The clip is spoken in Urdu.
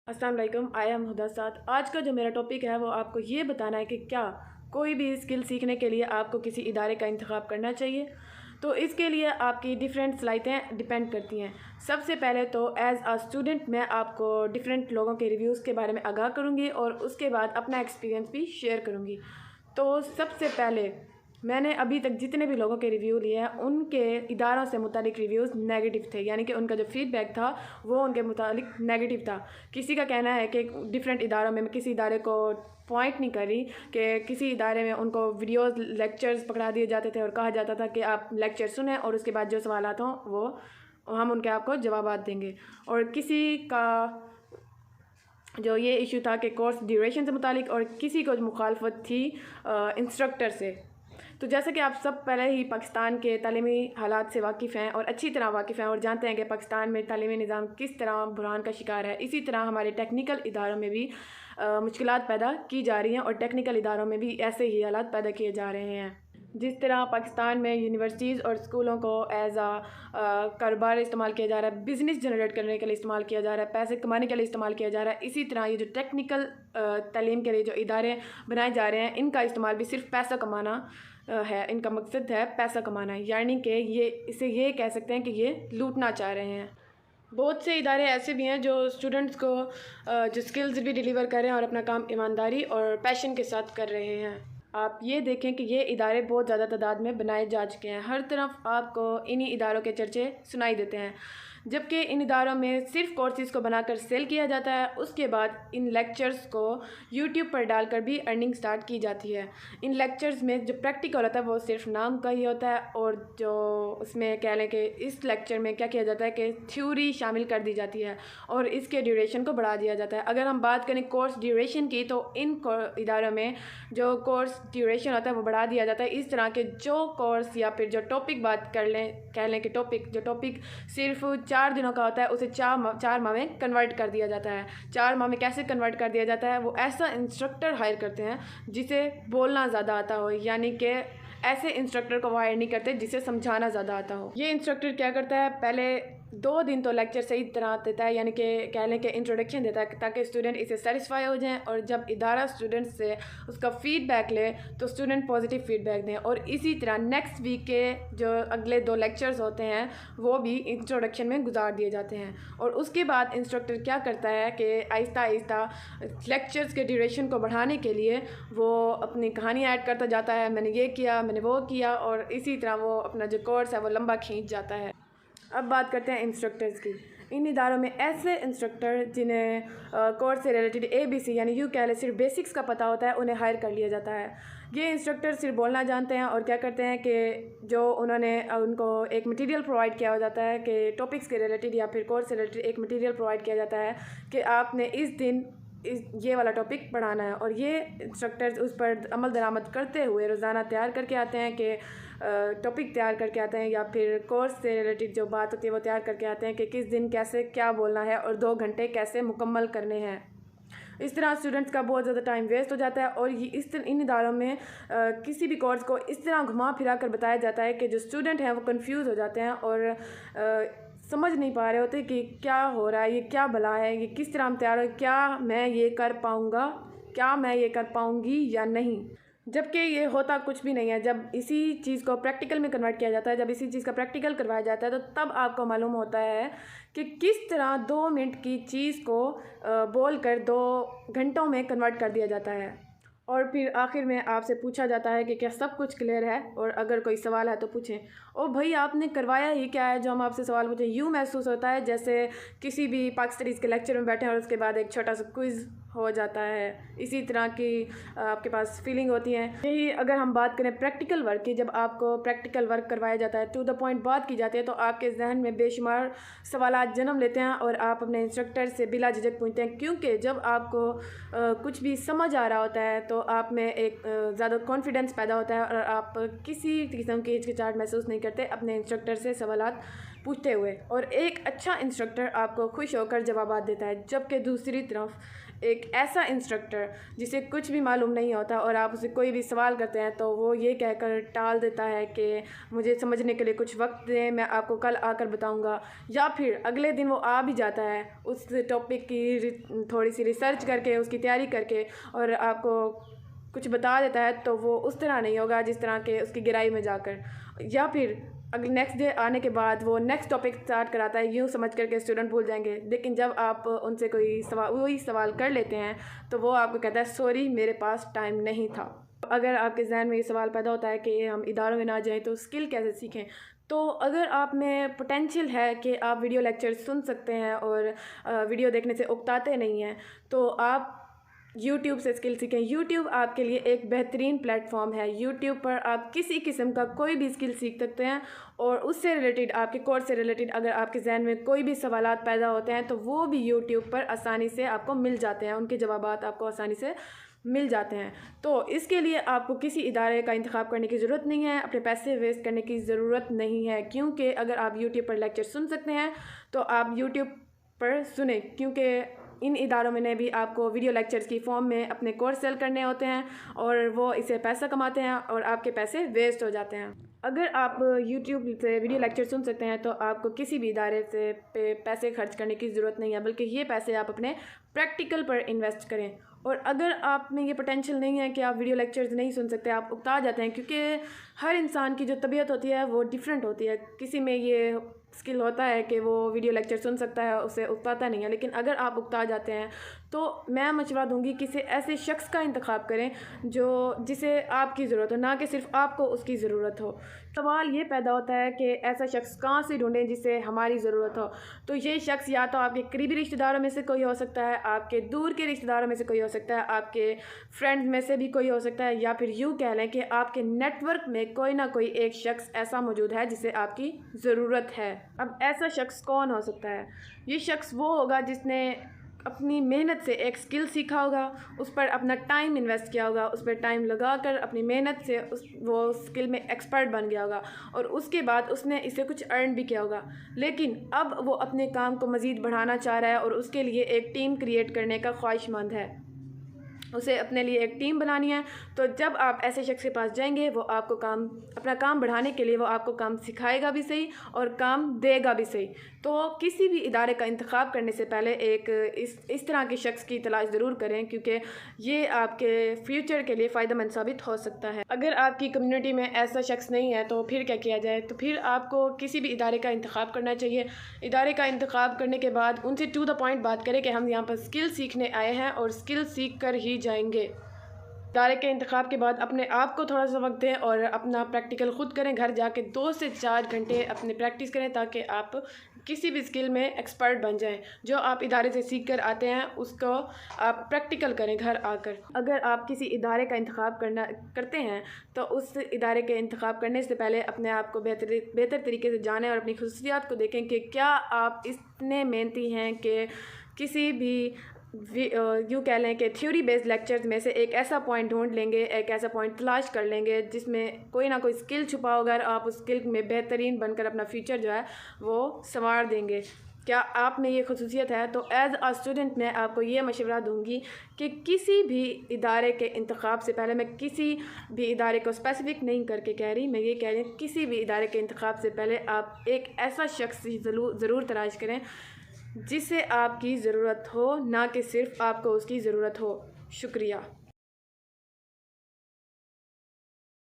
السلام علیکم، آئی ایم ہدا سعد۔ آج کا جو میرا ٹاپک ہے وہ آپ کو یہ بتانا ہے کہ کیا کوئی بھی اسکل سیکھنے کے لیے آپ کو کسی ادارے کا انتخاب کرنا چاہیے۔ تو اس کے لیے آپ کی ڈیفرنٹ صلاحیتیں ڈیپینڈ کرتی ہیں۔ سب سے پہلے تو ایز اے اسٹوڈنٹ میں آپ کو ڈیفرنٹ لوگوں کے ریویوز کے بارے میں آگاہ کروں گی اور اس کے بعد اپنا ایکسپیرینس بھی شیئر کروں گی۔ تو سب سے پہلے میں نے ابھی تک جتنے بھی لوگوں کے ریویو لیے ہیں ان کے اداروں سے متعلق ریویوز نیگیٹو تھے، یعنی کہ ان کا جو فیڈ بیک تھا وہ ان کے متعلق نیگیٹو تھا۔ کسی کا کہنا ہے کہ ڈفرینٹ اداروں میں کسی ادارے کو پوائنٹ نہیں کر رہی کہ کسی ادارے میں ان کو ویڈیوز لیکچرز پکڑا دیے جاتے تھے اور کہا جاتا تھا کہ آپ لیکچر سنیں اور اس کے بعد جو سوالات ہوں وہ ہم ان کے آپ کو جوابات دیں گے۔ اور کسی کا جو یہ ایشو تھا کہ کورس ڈیوریشن سے متعلق، اور کسی کو مخالفت تھی انسٹرکٹر سے۔ تو جیسا کہ آپ سب پہلے ہی پاکستان کے تعلیمی حالات سے واقف ہیں اور اچھی طرح واقف ہیں اور جانتے ہیں کہ پاکستان میں تعلیمی نظام کس طرح بحران کا شکار ہے، اسی طرح ہمارے ٹیکنیکل اداروں میں بھی مشکلات پیدا کی جا رہی ہیں اور ٹیکنیکل اداروں میں بھی ایسے ہی حالات پیدا کیے جا رہے ہیں۔ جس طرح پاکستان میں یونیورسٹیز اور اسکولوں کو ایز کاروبار استعمال کیا جا رہا ہے، بزنس جنریٹ کرنے کے لیے استعمال کیا جا رہا ہے، پیسے کمانے کے لیے استعمال کیا جا رہا ہے، اسی طرح یہ جو ٹیکنیکل تعلیم کے لیے جو ادارے بنائے جا رہے ہیں ان کا استعمال بھی صرف پیسہ کمانا ہے۔ ان کا مقصد ہے پیسہ کمانا، یعنی کہ اسے یہ کہہ سکتے ہیں کہ یہ لوٹنا چاہ رہے ہیں۔ بہت سے ادارے ایسے بھی ہیں جو اسٹوڈنٹس کو جو سکلز بھی ڈیلیور کر رہے ہیں اور اپنا کام ایمانداری اور پیشن کے ساتھ کر رہے ہیں۔ آپ یہ دیکھیں کہ یہ ادارے بہت زیادہ تعداد میں بنائے جا چکے ہیں، ہر طرف آپ کو انہی اداروں کے چرچے سنائی دیتے ہیں، جبکہ ان اداروں میں صرف کورسز کو بنا کر سیل کیا جاتا ہے، اس کے بعد ان لیکچرز کو یوٹیوب پر ڈال کر بھی ارننگ سٹارٹ کی جاتی ہے۔ ان لیکچرز میں جو پریکٹیکل ہوتا ہے وہ صرف نام کا ہی ہوتا ہے، اور جو اس میں کہہ لیں کہ اس لیکچر میں کیا کیا جاتا ہے کہ تھیوری شامل کر دی جاتی ہے اور اس کے ڈیوریشن کو بڑھا دیا جاتا ہے۔ اگر ہم بات کریں کورس ڈیوریشن کی تو ان اداروں میں جو کورس ڈیوریشن ہوتا ہے وہ بڑھا دیا جاتا ہے، اس طرح کہ جو کورس یا پھر جو ٹاپک بات کر لیں کہہ لیں کہ ٹاپک صرف 4 دنوں کا ہوتا ہے اسے 4 ماہ میں کنورٹ کر دیا جاتا ہے۔ 4 ماہ میں کیسے کنورٹ کر دیا جاتا ہے؟ وہ ایسا انسٹرکٹر ہائر کرتے ہیں جسے بولنا زیادہ آتا ہو، یعنی کہ ایسے انسٹرکٹر کو وہ ہائر نہیں کرتے جسے سمجھانا زیادہ آتا ہو۔ یہ انسٹرکٹر کیا کرتا ہے، پہلے 2 دن تو لیکچر صحیح طرح دیتا ہے، یعنی کہ کہہ لیں کہ انٹروڈکشن دیتا ہے تاکہ اسٹوڈنٹ اسے سیٹسفائی ہو جائیں، اور جب ادارہ اسٹوڈنٹ سے اس کا فیڈ بیک لے تو اسٹوڈنٹ پازیٹیو فیڈ بیک دیں، اور اسی طرح نیکسٹ ویک کے جو اگلے 2 لیکچرز ہوتے ہیں وہ بھی انٹروڈکشن میں گزار دیے جاتے ہیں۔ اور اس کے بعد انسٹرکٹر کیا کرتا ہے کہ آہستہ آہستہ لیکچرز کے ڈیوریشن کو بڑھانے کے لیے وہ اپنی کہانی ایڈ کرتا جاتا ہے، میں نے یہ کیا، میں نے وہ کیا، اور اسی طرح وہ اپنا جو کورس ہے وہ لمبا کھینچ جاتا ہے۔ اب بات کرتے ہیں انسٹرکٹرز کی۔ ان اداروں میں ایسے انسٹرکٹر جنہیں کورس سے ریلیٹڈ ABC یعنی یوں کہہ لیں صرف بیسکس کا پتہ ہوتا ہے انہیں ہائر کر لیا جاتا ہے۔ یہ انسٹرکٹر صرف بولنا جانتے ہیں اور کیا کرتے ہیں کہ جو انہوں نے ان کو ایک مٹیریل پرووائڈ کیا ہو جاتا ہے کہ ٹاپکس کے ریلیٹڈ یا پھر کورس سے ریلیٹڈ ایک مٹیریل پرووائڈ کیا جاتا ہے کہ آپ نے اس دن یہ والا ٹاپک پڑھانا ہے، اور یہ انسٹرکٹرز اس پر عمل درآمد کرتے ہوئے روزانہ تیار کر کے آتے ہیں کہ ٹاپک تیار کر کے آتے ہیں، یا پھر کورس سے ریلیٹڈ جو بات ہوتی ہے وہ تیار کر کے آتے ہیں کہ کس دن کیسے کیا بولنا ہے اور 2 گھنٹے کیسے مکمل کرنے ہیں۔ اس طرح اسٹوڈنٹس کا بہت زیادہ ٹائم ویسٹ ہو جاتا ہے، اور ان اداروں میں کسی بھی کورس کو اس طرح گھما پھرا کر بتایا جاتا ہے کہ جو اسٹوڈنٹ ہیں وہ کنفیوز ہو جاتے ہیں اور سمجھ نہیں پا رہے ہوتے کہ کیا ہو رہا ہے، یہ کیا بلا ہے، یہ کس طرح ہم تیار ہو، کیا میں یہ کر پاؤں گا، کیا میں یہ کر پاؤں گی یا نہیں۔ جبکہ یہ ہوتا کچھ بھی نہیں ہے۔ جب اسی چیز کو پریکٹیکل میں کنورٹ کیا جاتا ہے، جب اسی چیز کا پریکٹیکل کروایا جاتا ہے تو تب آپ کو معلوم ہوتا ہے کہ کس طرح 2 منٹ کی چیز کو بول کر 2 گھنٹوں میں کنورٹ کر دیا جاتا ہے۔ اور پھر آخر میں آپ سے پوچھا جاتا ہے کہ کیا سب کچھ کلیئر ہے، اور اگر کوئی سوال ہے تو پوچھیں۔ او بھائی آپ نے کروایا ہی کیا ہے جو ہم آپ سے سوال پوچھیں؟ یوں محسوس ہوتا ہے جیسے کسی بھی پاکستانیز کے لیکچر میں بیٹھے ہیں اور اس کے بعد ایک چھوٹا سا کوئز ہو جاتا ہے، اسی طرح کی آپ کے پاس فیلنگ ہوتی ہے۔ یہی اگر ہم بات کریں پریکٹیکل ورک کی، جب آپ کو پریکٹیکل ورک کروایا جاتا ہے، ٹو دا پوائنٹ بات کی جاتی ہے، تو آپ کے ذہن میں بے شمار سوالات جنم لیتے ہیں اور آپ اپنے انسٹرکٹر سے بلا جھجک پوچھتے ہیں، کیونکہ جب آپ کو کچھ بھی سمجھ آ رہا ہوتا ہے تو آپ میں ایک زیادہ کانفیڈنس پیدا ہوتا ہے اور آپ کسی قسم کی ہچکچاہٹ محسوس نہیں کرتے اپنے انسٹرکٹر سے سوالات پوچھتے ہوئے، اور ایک اچھا انسٹرکٹر آپ کو خوش ہو کر جوابات دیتا ہے، جبکہ دوسری طرف ایک ایسا انسٹرکٹر جسے کچھ بھی معلوم نہیں ہوتا اور آپ اسے کوئی بھی سوال کرتے ہیں تو وہ یہ کہہ کر ٹال دیتا ہے کہ مجھے سمجھنے کے لیے کچھ وقت دیں، میں آپ کو کل آ کر بتاؤں گا، یا پھر اگلے دن وہ آ بھی جاتا ہے اس ٹاپک کی تھوڑی سی ریسرچ کر کے، اس کی تیاری کر کے، اور آپ کو کچھ بتا دیتا ہے تو وہ اس طرح نہیں ہوگا جس طرح کہ اس کی گہرائی میں جا کر، یا پھر نیکسٹ ڈے آنے کے بعد وہ نیکسٹ ٹاپک اسٹارٹ کراتا ہے یوں سمجھ کر کے اسٹوڈنٹ بھول جائیں گے، لیکن جب آپ ان سے کوئی وہی سوال کر لیتے ہیں تو وہ آپ کو کہتا ہے سوری میرے پاس ٹائم نہیں تھا۔ اگر آپ کے ذہن میں یہ سوال پیدا ہوتا ہے کہ ہم اداروں میں نہ جائیں تو اسکل کیسے سیکھیں، تو اگر آپ میں پوٹینشیل ہے کہ آپ ویڈیو لیکچر سن سکتے ہیں اور ویڈیو دیکھنے سے اکتاتے نہیں ہیں، تو آپ یوٹیوب سے اسکل سیکھیں۔ یوٹیوب آپ کے لیے ایک بہترین پلیٹ فارم ہے۔ یوٹیوب پر آپ کسی قسم کا کوئی بھی اسکل سیکھ سکتے ہیں، اور اس سے ریلیٹڈ، آپ کے کورس سے ریلیٹڈ اگر آپ کے ذہن میں کوئی بھی سوالات پیدا ہوتے ہیں تو وہ بھی یوٹیوب پر آسانی سے آپ کو مل جاتے ہیں، ان کے جوابات آپ کو آسانی سے مل جاتے ہیں۔ تو اس کے لیے آپ کو کسی ادارے کا انتخاب کرنے کی ضرورت نہیں ہے، اپنے پیسے ویسٹ کرنے کی ضرورت نہیں ہے، کیونکہ اگر آپ یوٹیوب پر لیکچر سن سکتے ہیں تو آپ یوٹیوب پر سنیں، کیونکہ ان اداروں میں نے بھی آپ کو ویڈیو لیکچرز کی فارم میں اپنے کورس سیل کرنے ہوتے ہیں اور وہ اسے پیسہ کماتے ہیں اور آپ کے پیسے ویسٹ ہو جاتے ہیں۔ اگر آپ یوٹیوب سے ویڈیو لیکچر سن سکتے ہیں تو آپ کو کسی بھی ادارے سے پیسے خرچ کرنے کی ضرورت نہیں ہے، بلکہ یہ پیسے آپ اپنے پریکٹیکل پر انویسٹ کریں۔ اور اگر آپ میں یہ پوٹینشیل نہیں ہے کہ آپ ویڈیو لیکچرز نہیں سن سکتے، آپ اکتا جاتے ہیں، کیونکہ ہر انسان کی جو طبیعت ہوتی ہے وہ ڈیفرنٹ ہوتی ہے، کسی میں یہ اسکل ہوتا ہے کہ وہ ویڈیو لیکچر سن سکتا ہے، اسے اکتاتا نہیں ہے، لیکن اگر آپ اکتا جاتے ہیں تو میں مشورہ دوں گی کسی ایسے شخص کا انتخاب کریں جسے آپ کی ضرورت ہو، نہ کہ صرف آپ کو اس کی ضرورت ہو۔ سوال یہ پیدا ہوتا ہے کہ ایسا شخص کہاں سے ڈھونڈیں جسے ہماری ضرورت ہو، تو یہ شخص یا تو آپ کے قریبی رشتہ داروں میں سے کوئی ہو سکتا ہے، آپ کے دور کے رشتہ داروں میں سے کوئی ہو سکتا ہے، آپ کے فرینڈز میں سے بھی کوئی ہو سکتا ہے، یا پھر یوں کہہ لیں کہ آپ کے نیٹ ورک میں کوئی نہ کوئی ایک شخص ایسا موجود ہے جسے آپ کی ضرورت ہے۔ اب ایسا شخص کون ہو سکتا ہے؟ یہ شخص وہ ہوگا جس نے اپنی محنت سے ایک اسکل سیکھا ہوگا، اس پر اپنا ٹائم انویسٹ کیا ہوگا، اس پر ٹائم لگا کر اپنی محنت سے وہ اسکل میں ایکسپرٹ بن گیا ہوگا، اور اس کے بعد اس نے اسے کچھ ارن بھی کیا ہوگا، لیکن اب وہ اپنے کام کو مزید بڑھانا چاہ رہا ہے اور اس کے لیے ایک ٹیم کریٹ کرنے کا خواہش مند ہے، اسے اپنے لیے ایک ٹیم بنانی ہے۔ تو جب آپ ایسے شخص کے پاس جائیں گے، وہ آپ کو اپنا کام بڑھانے کے لیے وہ آپ کو کام سکھائے گا بھی صحیح اور کام دے گا بھی صحیح۔ تو کسی بھی ادارے کا انتخاب کرنے سے پہلے ایک اس طرح کے شخص کی تلاش ضرور کریں، کیونکہ یہ آپ کے فیوچر کے لیے فائدہ مند ثابت ہو سکتا ہے۔ اگر آپ کی کمیونٹی میں ایسا شخص نہیں ہے تو پھر کیا کیا جائے؟ تو پھر آپ کو کسی بھی ادارے کا انتخاب کرنا چاہیے۔ ادارے کا انتخاب کرنے کے بعد ان سے ٹو دا پوائنٹ بات کریں کہ ہم یہاں پر اسکل سیکھنے آئے ہیں اور اسکل سیکھ کر ہی جائیں گے۔ ادارے کے انتخاب کے بعد اپنے آپ کو تھوڑا سا وقت دیں اور اپنا پریکٹیکل خود کریں، گھر جا کے 2 سے 4 گھنٹے اپنے پریکٹس کریں تاکہ آپ کسی بھی اسکل میں ایکسپرٹ بن جائیں۔ جو آپ ادارے سے سیکھ کر آتے ہیں اس کو آپ پریکٹیکل کریں گھر آ کر۔ اگر آپ کسی ادارے کا انتخاب کرتے ہیں تو اس ادارے کے انتخاب کرنے سے پہلے اپنے آپ کو بہتر طریقے سے جانیں اور اپنی خصوصیات کو دیکھیں کہ کیا آپ اتنے محنتی ہیں کہ کسی بھی یوں کہہ لیں کہ تھیوری بیسڈ لیکچرز میں سے ایک ایسا پوائنٹ ڈھونڈ لیں گے، ایک ایسا پوائنٹ تلاش کر لیں گے جس میں کوئی نہ کوئی اسکل چھپا ہوگا اور آپ اس اسکل میں بہترین بن کر اپنا فیوچر جو ہے وہ سنوار دیں گے۔ کیا آپ میں یہ خصوصیت ہے؟ تو ایز اے اسٹوڈنٹ میں آپ کو یہ مشورہ دوں گی کہ کسی بھی ادارے کے انتخاب سے پہلے، میں کسی بھی ادارے کو اسپیسیفک نہیں کر کے کہہ رہی، میں یہ کہہ رہی ہوں کسی بھی ادارے کے انتخاب سے پہلے آپ ایک ایسا شخص ضرور تلاش کریں جسے آپ کی ضرورت ہو، نہ کہ صرف آپ کو اس کی ضرورت ہو۔ شکریہ۔